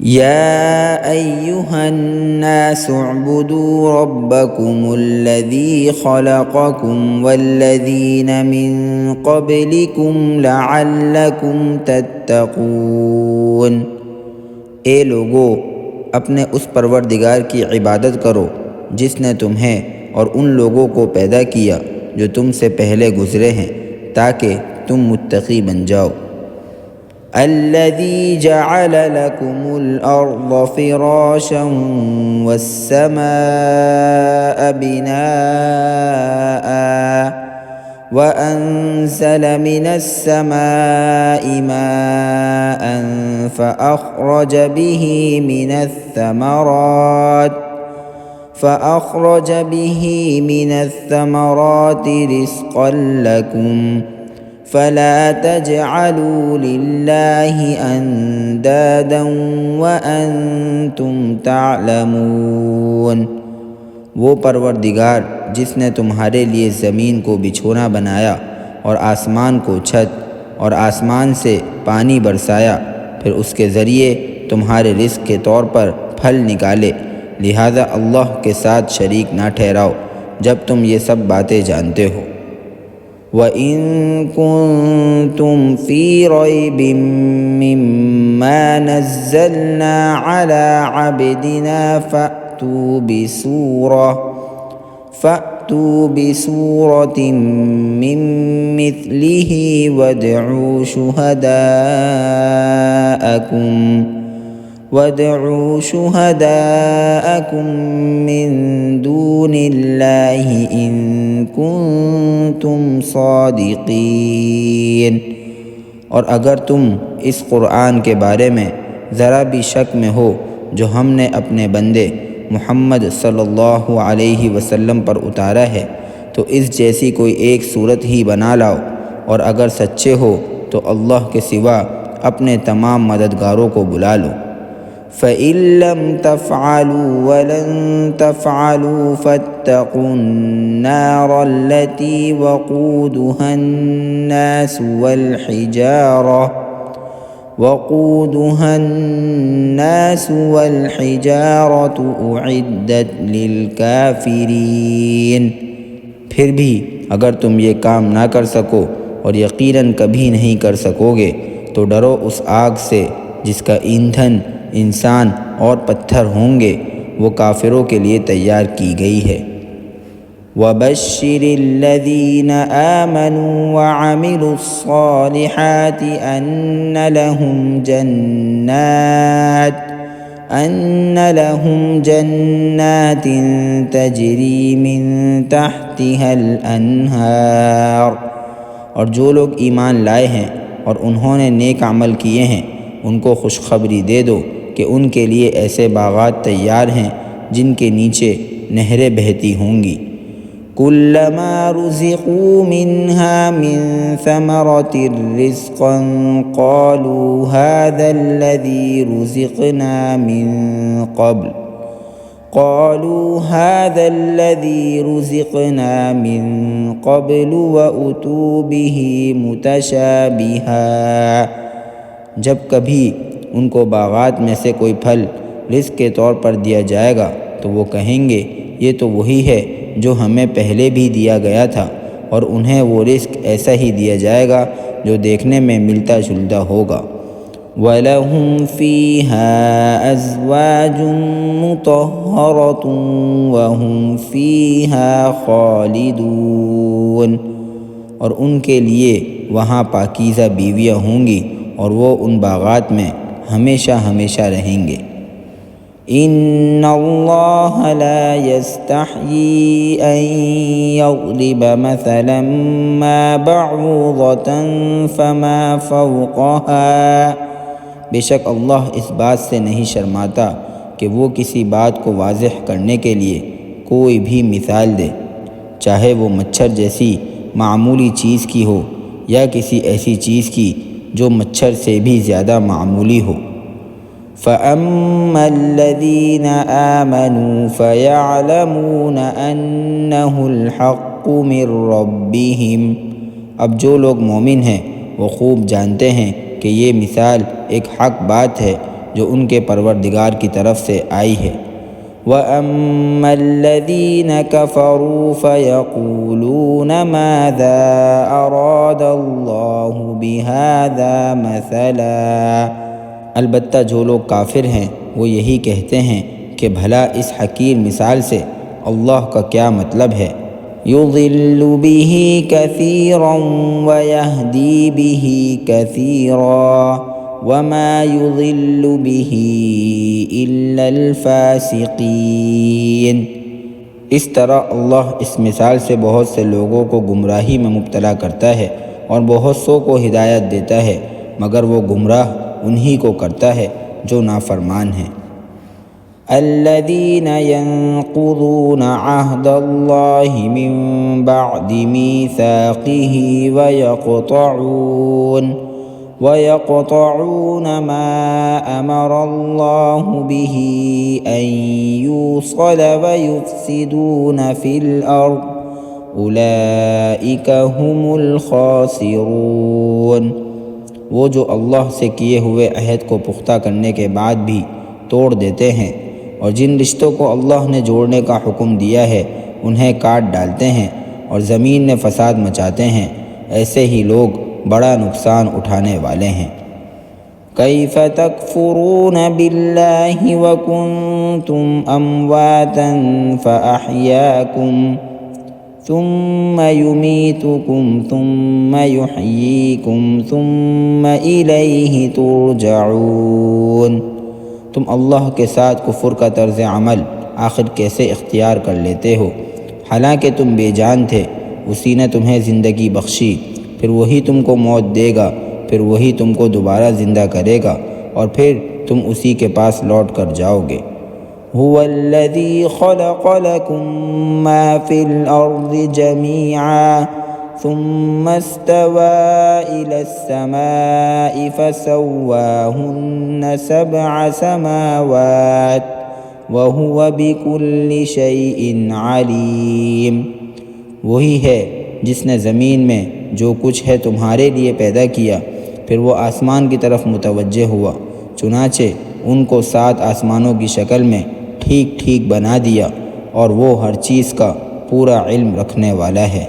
يا أيها الناس اعبدوا ربكم الذي خلقكم والذين من قبلكم لعلكم تتقون۔ اے لوگو، اپنے اس پروردگار کی عبادت کرو جس نے تمہیں اور ان لوگوں کو پیدا کیا جو تم سے پہلے گزرے ہیں، تاکہ تم متقی بن جاؤ۔ الذي جعل لكم الأرض فراشا والسماء بناء وأنزل من السماء ماء فأخرج به من الثمرات رزقا لكم فلا تجعلوا لله اندادا وانتم تعلمون۔ وہ پروردگار جس نے تمہارے لیے زمین کو بچھونا بنایا اور آسمان کو چھت اور آسمان سے پانی برسایا، پھر اس کے ذریعے تمہارے رزق کے طور پر پھل نکالے، لہذا اللہ کے ساتھ شریک نہ ٹھہراؤ جب تم یہ سب باتیں جانتے ہو۔ وَإِن كُنتُمْ فِي رَيْبٍ مِّمَّا نَزَّلْنَا عَلَىٰ عَبْدِنَا فَأْتُوا بِسُورَةٍ مِّن مِّثْلِهِ وَادْعُوا شُهَدَاءَكُم مِّن دُونِ اللَّهِ إِن كُنتُمْ صَادِقِينَ۔ اور اگر تم اس قرآن کے بارے میں ذرا بھی شک میں ہو جو ہم نے اپنے بندے محمد صلی اللہ علیہ وسلم پر اتارا ہے، تو اس جیسی کوئی ایک صورت ہی بنا لاؤ، اور اگر سچے ہو تو اللہ کے سوا اپنے تمام مددگاروں کو بلا لو۔ فَإِن لَّمْ تَفْعَلُوا وَلَن تَفْعَلُوا فَاتَّقُوا النَّارَ الَّتِي وَقُودُهَا النَّاسُ وَالْحِجَارَةُ أُعِدَّتْ لِلْكَافِرِينَ۔ پھر بھی اگر تم یہ کام نہ کر سکو، اور یقیناً کبھی نہیں کر سکو گے، تو ڈرو اس آگ سے جس کا ایندھن انسان اور پتھر ہوں گے، وہ کافروں کے لیے تیار کی گئی ہے۔ وَبَشِّرِ الَّذِينَ آمَنُوا وَعَمِلُوا الصَّالِحَاتِ أَنَّ لَهُمْ جَنَّاتٍ تَجْرِي مِن تَحْتِهَا الْأَنْهَارُ۔ اور جو لوگ ایمان لائے ہیں اور انہوں نے نیک عمل کیے ہیں، ان کو خوشخبری دے دو کہ ان کے لیے ایسے باغات تیار ہیں جن کے نیچے نہریں بہتی ہوں گی۔ كُلَّمَا رُزِقُوا مِنْهَا مِن ثَمَرَةٍ رِّزْقًا قَالُوا هَٰذَا الَّذِي رُزِقْنَا مِن قَبْلُ وَأُتُوا بِهِ مُتَشَابِهًا۔ جب کبھی ان کو باغات میں سے کوئی پھل رزق کے طور پر دیا جائے گا تو وہ کہیں گے یہ تو وہی ہے جو ہمیں پہلے بھی دیا گیا تھا، اور انہیں وہ رزق ایسا ہی دیا جائے گا جو دیکھنے میں ملتا جلتا ہوگا۔ وَلَهُمْ فِيهَا أَزْوَاجٌ مُّطَهَّرَةٌ وَهُمْ فِيهَا خَالِدُونَ۔ اور ان کے لیے وہاں پاکیزہ بیویاں ہوں گی، اور وہ ان باغات میں ہمیشہ ہمیشہ رہیں گے۔ ان اللہ لا یستحیی ان یضرب مثلا ما بعوضۃ فما فوقها۔ بے شک اللہ اس بات سے نہیں شرماتا کہ وہ کسی بات کو واضح کرنے کے لیے کوئی بھی مثال دے، چاہے وہ مچھر جیسی معمولی چیز کی ہو یا کسی ایسی چیز کی جو مچھر سے بھی زیادہ معمولی ہو۔ فَأَمَّا الَّذِينَ آمَنُوا فَيَعْلَمُونَ أَنَّهُ الْحَقُّ مِن رَّبِّهِمْ۔ اب جو لوگ مومن ہیں وہ خوب جانتے ہیں کہ یہ مثال ایک حق بات ہے جو ان کے پروردگار کی طرف سے آئی ہے۔ وَأَمَّا الَّذِينَ كَفَرُوا فَيَقُولُونَ مَاذَا أَرَادَ اللَّهُ بِهَذَا مَثَلًا، البتہ جو لوگ کافر ہیں وہ یہی کہتے ہیں کہ بھلا اس حقیر مثال سے اللہ کا کیا مطلب ہے۔ يُضِلُّ بِهِ كَثِيرًا وَيَهْدِي بِهِ كَثِيرًا وَمَا يُضِلُّ بِهِ إِلَّا الْفَاسِقِينَ، اس طرح اللہ اس مثال سے بہت سے لوگوں کو گمراہی میں مبتلا کرتا ہے اور بہت سو کو ہدایت دیتا ہے، مگر وہ گمراہ انہی کو کرتا ہے جو نافرمان ہیں۔ الذين ينقضون عهد الله من بعد ميثاقه ويقطعون ما أمر الله به أن يوصل ويفسدون في الأرض أولئك هم الخاسرون، وہ جو اللہ سے کیے ہوئے عہد کو پختہ کرنے کے بعد بھی توڑ دیتے ہیں اور جن رشتوں کو اللہ نے جوڑنے کا حکم دیا ہے انہیں کاٹ ڈالتے ہیں اور زمین میں فساد مچاتے ہیں، ایسے ہی لوگ بڑا نقصان اٹھانے والے ہیں۔ کیف تکفرون باللہ وکنتم امواتا فاحیاکم ثم یمیتکم ثم یحییکم ثم الیہ ترجعون، تم اللہ کے ساتھ کفر کا طرز عمل آخر کیسے اختیار کر لیتے ہو؟ حالانکہ تم بے جان تھے، اسی نے تمہیں زندگی بخشی، پھر وہی تم کو موت دے گا، پھر وہی تم کو دوبارہ زندہ کرے گا اور پھر تم اسی کے پاس لوٹ کر جاؤ گے۔ هو الذی خلق لکم ما فی الارض جمیعا ثم استوى إلى السماء فسواهن 7 سماوات وهو بكل شيء عليم، وہی ہے جس نے زمین میں جو کچھ ہے تمہارے لیے پیدا کیا، پھر وہ آسمان کی طرف متوجہ ہوا، چنانچہ ان کو 7 آسمانوں کی شکل میں ٹھیک ٹھیک بنا دیا، اور وہ ہر چیز کا پورا علم رکھنے والا ہے۔